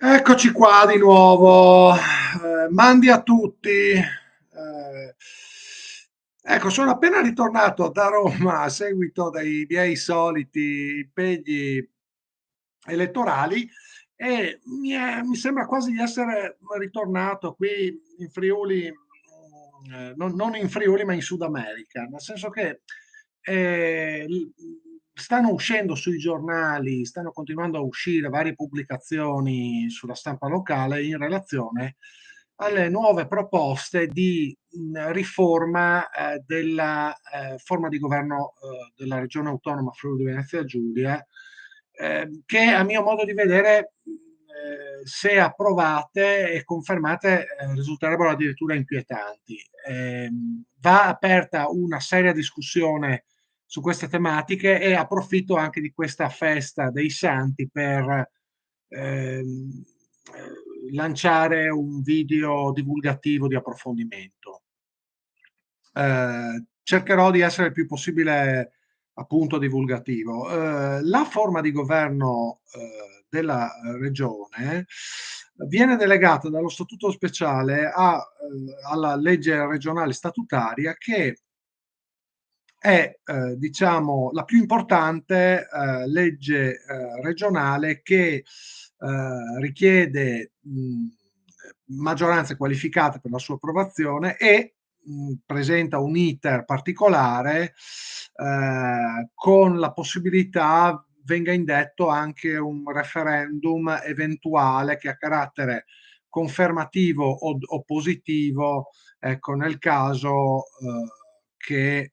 Eccoci qua di nuovo. Mandi a tutti. Ecco, sono appena ritornato da Roma a seguito dei miei soliti impegni elettorali e mi sembra quasi di essere ritornato qui in Friuli, non in Friuli, ma in Sud America, nel senso che stanno uscendo sui giornali, stanno continuando a uscire varie pubblicazioni sulla stampa locale in relazione alle nuove proposte di riforma della forma di governo della regione autonoma Friuli Venezia Giulia, che a mio modo di vedere, se approvate e confermate, risulterebbero addirittura inquietanti. Va aperta una seria discussione su queste tematiche e approfitto anche di questa festa dei santi per lanciare un video divulgativo di approfondimento. Cercherò di essere il più possibile appunto divulgativo. La forma di governo della regione viene delegata dallo statuto speciale alla legge regionale statutaria, che è diciamo la più importante legge regionale che richiede maggioranze qualificate per la sua approvazione e presenta un iter particolare, con la possibilità venga indetto anche un referendum eventuale che ha carattere confermativo o positivo, ecco, nel caso che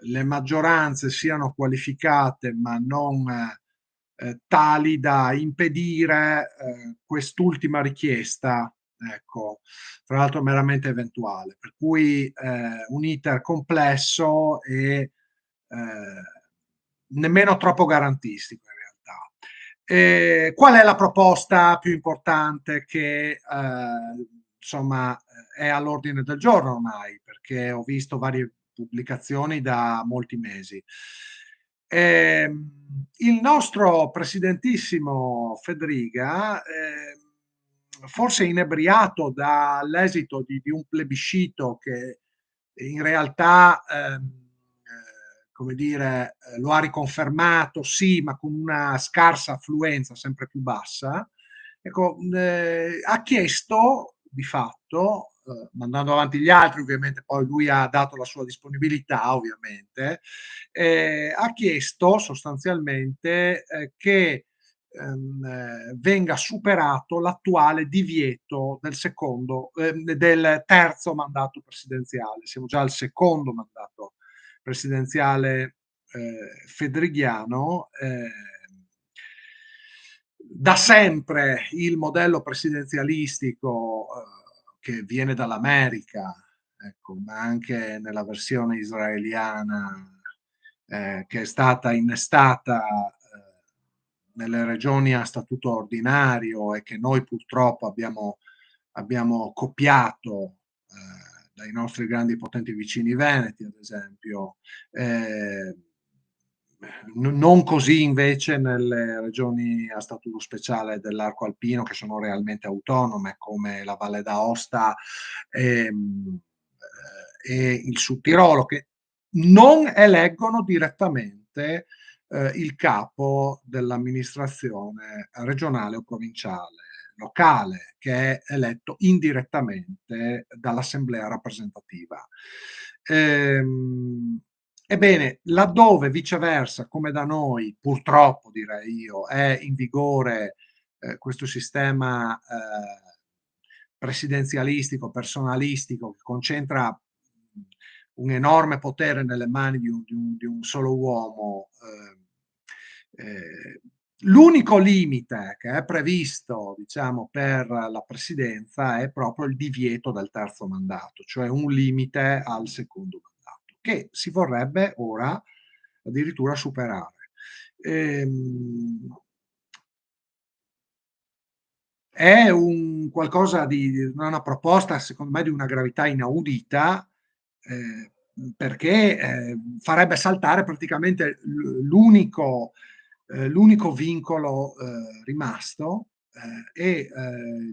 le maggioranze siano qualificate ma non tali da impedire quest'ultima richiesta, ecco, tra l'altro meramente eventuale, per cui un iter complesso e nemmeno troppo garantistico in realtà. Qual è la proposta più importante che insomma è all'ordine del giorno ormai? Perché ho visto varie pubblicazioni da molti mesi. Il nostro presidentissimo Fedriga, forse inebriato dall'esito di un plebiscito che in realtà come dire, lo ha riconfermato, sì, ma con una scarsa affluenza sempre più bassa, ecco, ha chiesto di fatto, mandando avanti gli altri, ovviamente poi lui ha dato la sua disponibilità, ovviamente, ha chiesto sostanzialmente che venga superato l'attuale divieto del terzo mandato presidenziale. Siamo già al secondo mandato presidenziale fedrighiano. Da sempre il modello presidenzialistico che viene dall'America, ecco, ma anche nella versione israeliana, che è stata innestata nelle regioni a statuto ordinario e che noi purtroppo abbiamo copiato dai nostri grandi potenti vicini veneti, ad esempio. Non così invece nelle regioni a statuto speciale dell'arco alpino, che sono realmente autonome, come la Valle d'Aosta e il Sud Tirolo, che non eleggono direttamente il capo dell'amministrazione regionale o provinciale locale, che è eletto indirettamente dall'assemblea rappresentativa. Ebbene, laddove viceversa, come da noi, purtroppo direi io, è in vigore questo sistema presidenzialistico, personalistico, che concentra un enorme potere nelle mani di un solo uomo. L'unico limite che è previsto, diciamo, per la presidenza è proprio il divieto del terzo mandato, cioè un limite al secondo mandato, che si vorrebbe ora addirittura superare. Ehm, è un qualcosa di una proposta, secondo me, di una gravità inaudita, perché farebbe saltare praticamente l'unico l'unico vincolo rimasto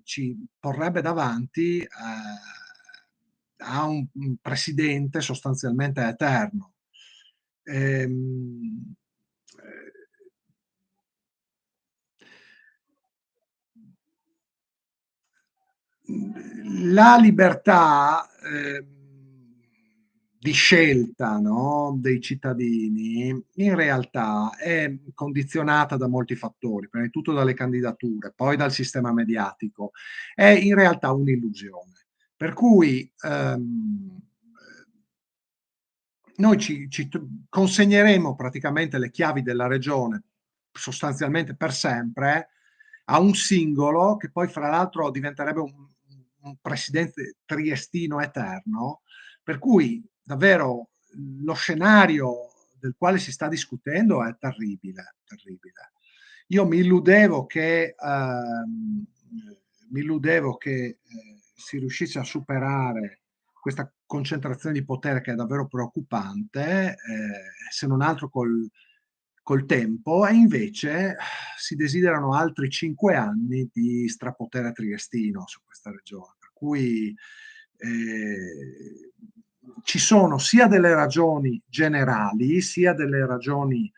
ci porrebbe davanti a un presidente sostanzialmente eterno. Ehm, la libertà di scelta, no, dei cittadini in realtà è condizionata da molti fattori, prima di tutto dalle candidature, poi dal sistema mediatico. È in realtà un'illusione. Per cui noi consegneremo praticamente le chiavi della regione sostanzialmente per sempre a un singolo che poi fra l'altro diventerebbe un presidente triestino eterno, per cui davvero lo scenario del quale si sta discutendo è terribile, terribile. Io mi illudevo che si riuscisse a superare questa concentrazione di potere che è davvero preoccupante, se non altro col tempo, e invece si desiderano altri 5 anni di strapotere triestino su questa regione. Per cui ci sono sia delle ragioni generali, sia delle ragioni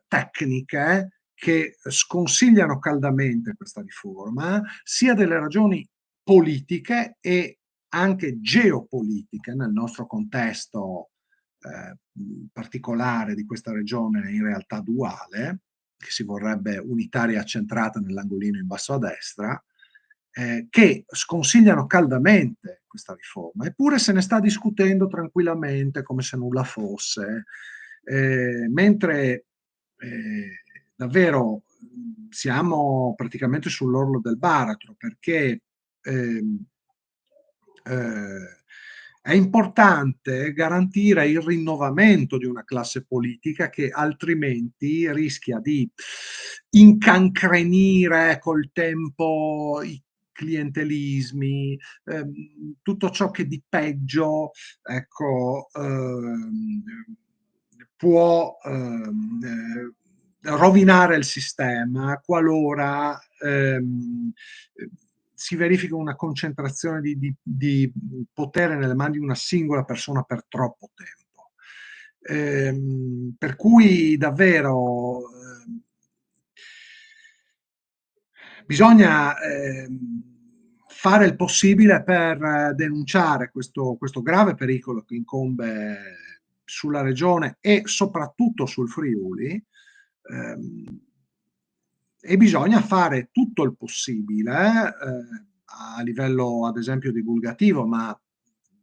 tecniche che sconsigliano caldamente questa riforma, sia delle ragioni politiche e anche geopolitiche nel nostro contesto particolare di questa regione in realtà duale, che si vorrebbe unitaria e accentrata nell'angolino in basso a destra, che sconsigliano caldamente questa riforma, eppure se ne sta discutendo tranquillamente come se nulla fosse, mentre davvero siamo praticamente sull'orlo del baratro, perché ehm, è importante garantire il rinnovamento di una classe politica che altrimenti rischia di incancrenire col tempo i clientelismi, tutto ciò che di peggio, ecco, può rovinare il sistema qualora si verifica una concentrazione di potere nelle mani di una singola persona per troppo tempo. Per cui davvero bisogna fare il possibile per denunciare questo grave pericolo che incombe sulla regione e soprattutto sul Friuli. ehm, e bisogna fare tutto il possibile a livello, ad esempio, divulgativo, ma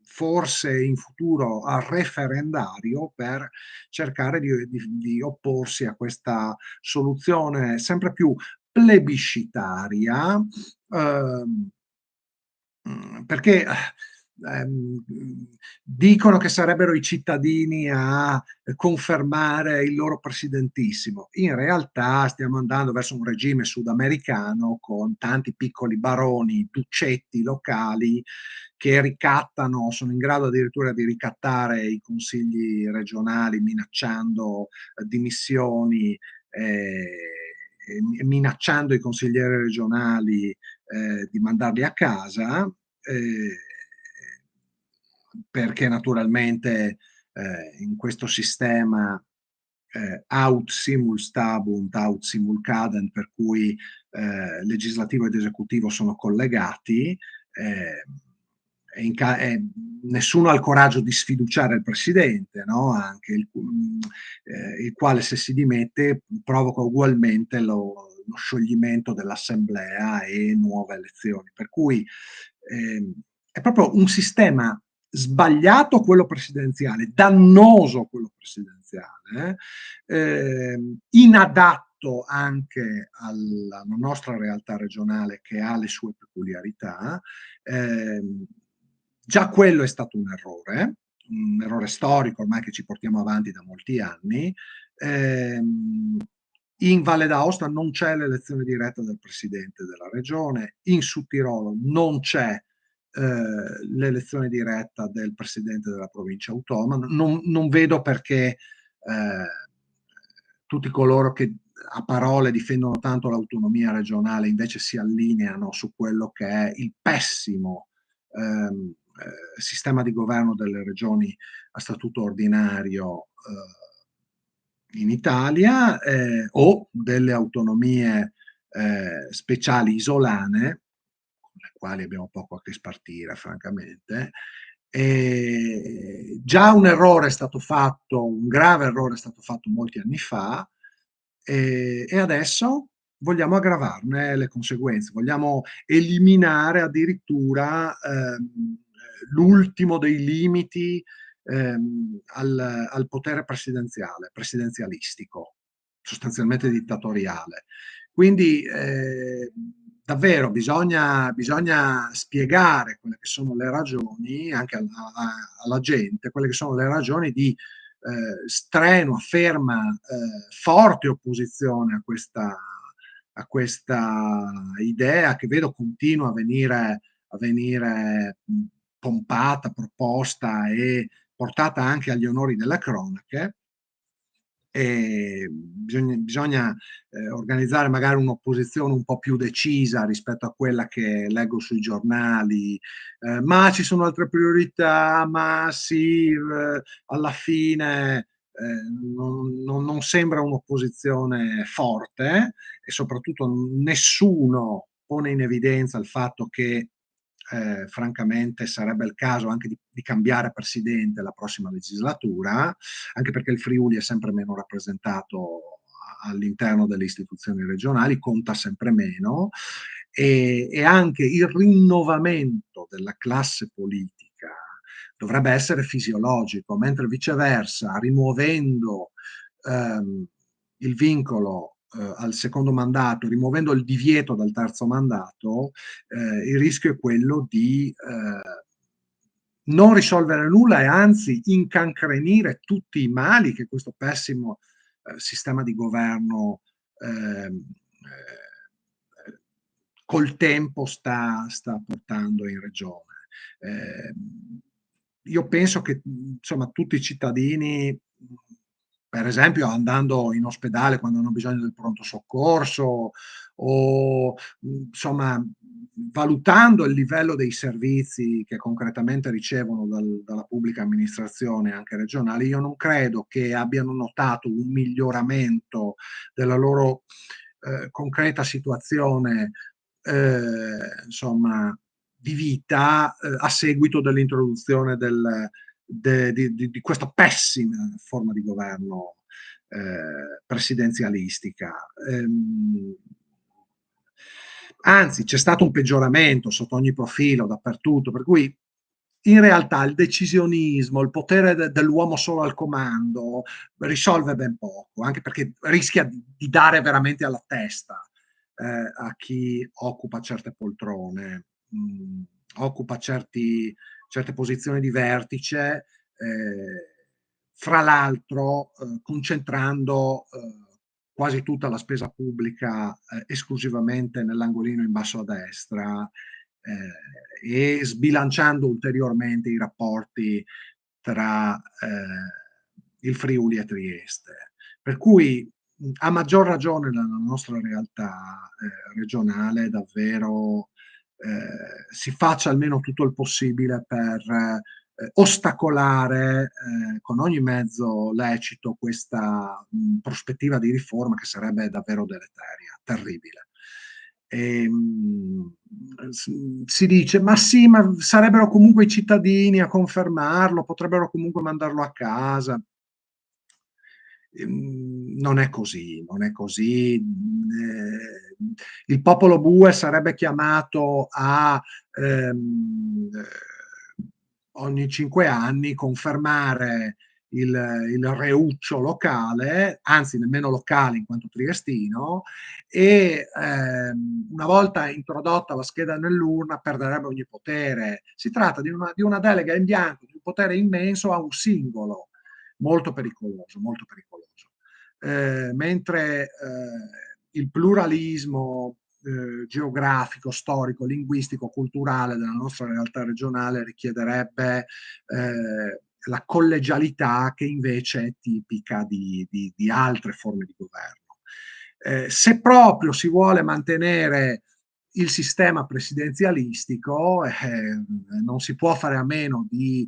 forse in futuro referendario, per cercare di opporsi a questa soluzione sempre più plebiscitaria, ehm, perché dicono che sarebbero i cittadini a confermare il loro presidentissimo. In realtà stiamo andando verso un regime sudamericano con tanti piccoli baroni, ducetti locali che ricattano, sono in grado addirittura di ricattare i consigli regionali minacciando dimissioni e minacciando i consiglieri regionali di mandarli a casa, eh, perché naturalmente in questo sistema aut simul stabunt, aut simul cadent, per cui legislativo ed esecutivo sono collegati, eh, nessuno ha il coraggio di sfiduciare il presidente, no? Anche il quale se si dimette provoca ugualmente lo scioglimento dell'assemblea e nuove elezioni. Per cui è proprio un sistema sbagliato quello presidenziale, dannoso quello presidenziale, inadatto anche alla nostra realtà regionale che ha le sue peculiarità. Già quello è stato un errore storico ormai che ci portiamo avanti da molti anni. In Valle d'Aosta non c'è l'elezione diretta del presidente della regione, in Sudtirolo non c'è l'elezione diretta del presidente della provincia autonoma. Non vedo perché tutti coloro che a parole difendono tanto l'autonomia regionale, invece si allineano su quello che è il pessimo sistema di governo delle regioni a statuto ordinario in Italia, o delle autonomie speciali isolane, con le quali abbiamo poco a che spartire, francamente. Già un errore è stato fatto, un grave errore è stato fatto molti anni fa, e adesso vogliamo aggravarne le conseguenze, vogliamo eliminare addirittura l'ultimo dei limiti al potere presidenzialistico, sostanzialmente dittatoriale. Quindi davvero bisogna spiegare quelle che sono le ragioni, anche alla gente, quelle che sono le ragioni di strenua, ferma, forte opposizione a questa idea che vedo continua a venire pompata, proposta e portata anche agli onori delle cronache. E bisogna organizzare magari un'opposizione un po' più decisa rispetto a quella che leggo sui giornali, ma ci sono altre priorità, ma sì, alla fine non sembra un'opposizione forte, e soprattutto nessuno pone in evidenza il fatto che francamente sarebbe il caso anche di cambiare presidente la prossima legislatura, anche perché il Friuli è sempre meno rappresentato all'interno delle istituzioni regionali, conta sempre meno, e anche il rinnovamento della classe politica dovrebbe essere fisiologico, mentre viceversa, rimuovendo ehm, il vincolo al secondo mandato, rimuovendo il divieto dal terzo mandato, il rischio è quello di non risolvere nulla e anzi incancrenire tutti i mali che questo pessimo sistema di governo col tempo sta portando in regione. Eh, io penso che insomma tutti i cittadini, per esempio andando in ospedale quando hanno bisogno del pronto soccorso, o insomma valutando il livello dei servizi che concretamente ricevono dalla pubblica amministrazione anche regionale, io non credo che abbiano notato un miglioramento della loro concreta situazione insomma di vita a seguito dell'introduzione di questa pessima forma di governo presidenzialistica. Anzi, c'è stato un peggioramento sotto ogni profilo, dappertutto, per cui in realtà il decisionismo, il potere dell'uomo solo al comando risolve ben poco, anche perché rischia di dare veramente alla testa a chi occupa certe poltrone, occupa certe posizioni di vertice, fra l'altro concentrando quasi tutta la spesa pubblica esclusivamente nell'angolino in basso a destra, e sbilanciando ulteriormente i rapporti tra il Friuli e Trieste. Per cui a maggior ragione nella nostra realtà regionale davvero si faccia almeno tutto il possibile per ostacolare con ogni mezzo lecito questa prospettiva di riforma che sarebbe davvero deleteria, terribile. E, si dice, ma sì, ma sarebbero comunque i cittadini a confermarlo, potrebbero comunque mandarlo a casa. Non è così, non è così. Il popolo bue sarebbe chiamato a ogni 5 anni confermare il reuccio locale, anzi nemmeno locale in quanto triestino, e una volta introdotta la scheda nell'urna perderebbe ogni potere. Si tratta di una delega in bianco, di un potere immenso a un singolo, molto pericoloso, molto pericoloso. Mentre il pluralismo geografico, storico, linguistico, culturale della nostra realtà regionale richiederebbe la collegialità che invece è tipica di altre forme di governo. Se proprio si vuole mantenere il sistema presidenzialistico, non si può fare a meno di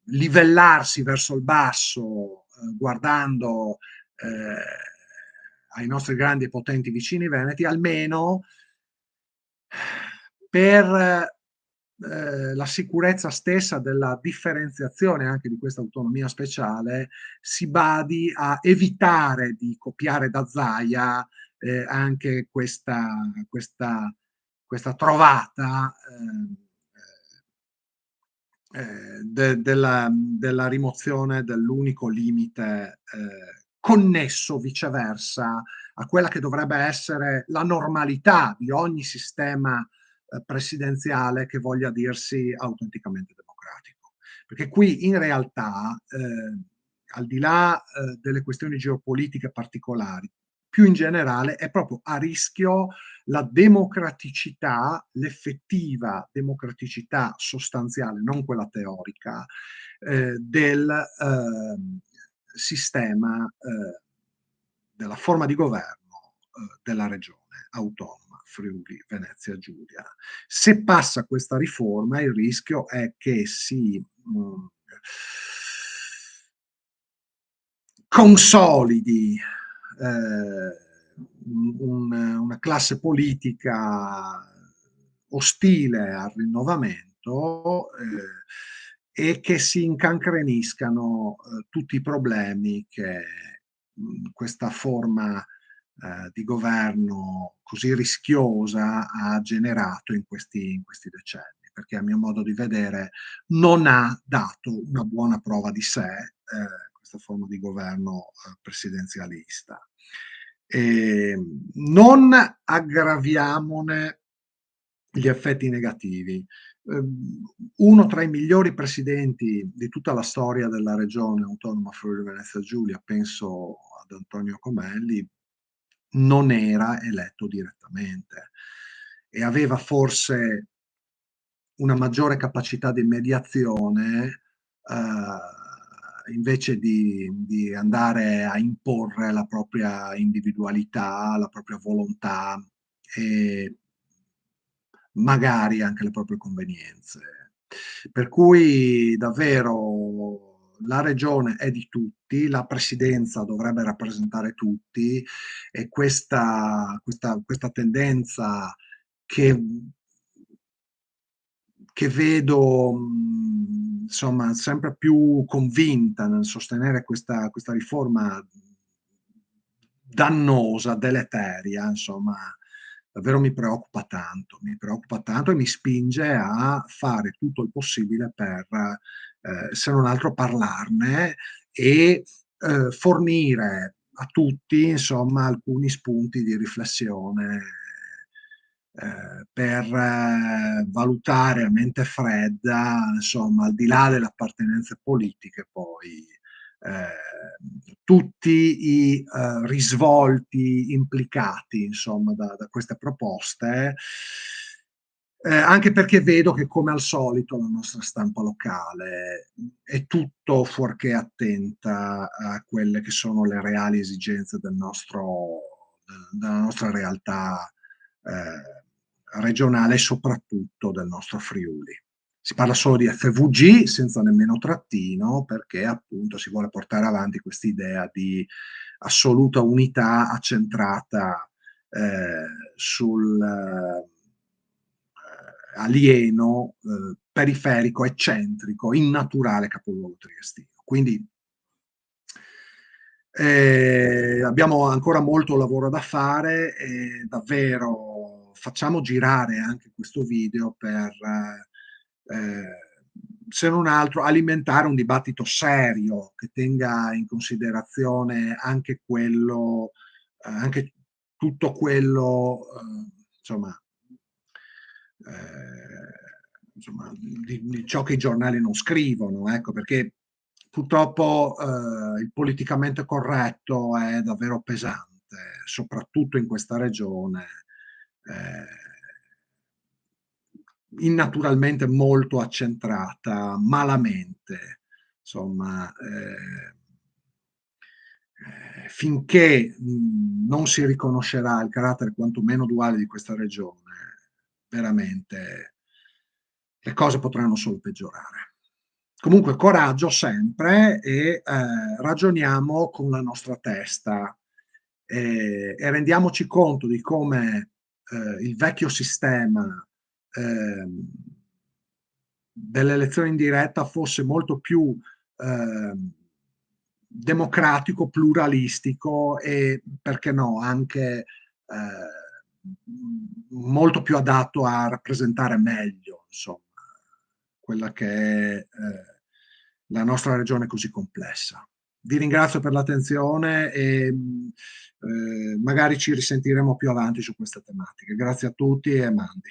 livellarsi verso il basso, guardando ai nostri grandi e potenti vicini veneti, almeno per la sicurezza stessa della differenziazione anche di questa autonomia speciale, si badi a evitare di copiare da Zaia anche questa trovata della rimozione dell'unico limite connesso viceversa a quella che dovrebbe essere la normalità di ogni sistema presidenziale che voglia dirsi autenticamente democratico. Perché qui in realtà, al di là delle questioni geopolitiche particolari, più in generale è proprio a rischio la democraticità, l'effettiva democraticità sostanziale, non quella teorica, del sistema, della forma di governo della regione autonoma Friuli Venezia Giulia. Se passa questa riforma, il rischio è che si consolidi una classe politica ostile al rinnovamento e che si incancreniscano tutti i problemi che questa forma di governo così rischiosa ha generato in questi decenni, perché a mio modo di vedere non ha dato una buona prova di sé questa forma di governo presidenzialista. Non aggraviamone gli effetti negativi. Uno tra i migliori presidenti di tutta la storia della regione autonoma Friuli Venezia Giulia, penso ad Antonio Comelli, non era eletto direttamente e aveva forse una maggiore capacità di mediazione invece di andare a imporre la propria individualità, la propria volontà e magari anche le proprie convenienze. Per cui davvero la regione è di tutti, la presidenza dovrebbe rappresentare tutti e questa tendenza che, che vedo insomma sempre più convinta nel sostenere questa riforma dannosa, deleteria, insomma, davvero mi preoccupa tanto e mi spinge a fare tutto il possibile per, se non altro, parlarne e fornire a tutti, insomma, alcuni spunti di riflessione per valutare a mente fredda, insomma, al di là delle appartenenze politiche, poi tutti i risvolti implicati, insomma, da queste proposte, anche perché vedo che, come al solito, la nostra stampa locale è tutto fuorché attenta a quelle che sono le reali esigenze della nostra realtà regionale e soprattutto del nostro Friuli. Si parla solo di FVG senza nemmeno trattino perché appunto si vuole portare avanti quest'idea di assoluta unità accentrata sul alieno, periferico, eccentrico, innaturale capoluogo triestino. Quindi abbiamo ancora molto lavoro da fare e davvero facciamo girare anche questo video per, se non altro, alimentare un dibattito serio che tenga in considerazione anche quello, anche tutto quello, insomma, di ciò che i giornali non scrivono, ecco, perché purtroppo il politicamente corretto è davvero pesante, soprattutto in questa regione, innaturalmente molto accentrata, malamente, insomma, finché non si riconoscerà il carattere quantomeno duale di questa regione, veramente le cose potranno solo peggiorare. Comunque coraggio sempre e ragioniamo con la nostra testa e rendiamoci conto di come il vecchio sistema ehm, dell'elezione in diretta fosse molto più ehm, democratico, pluralistico e, perché no, anche molto più adatto a rappresentare meglio, insomma, quella che è la nostra regione così complessa. Vi ringrazio per l'attenzione e magari ci risentiremo più avanti su queste tematiche. Grazie a tutti e mandi.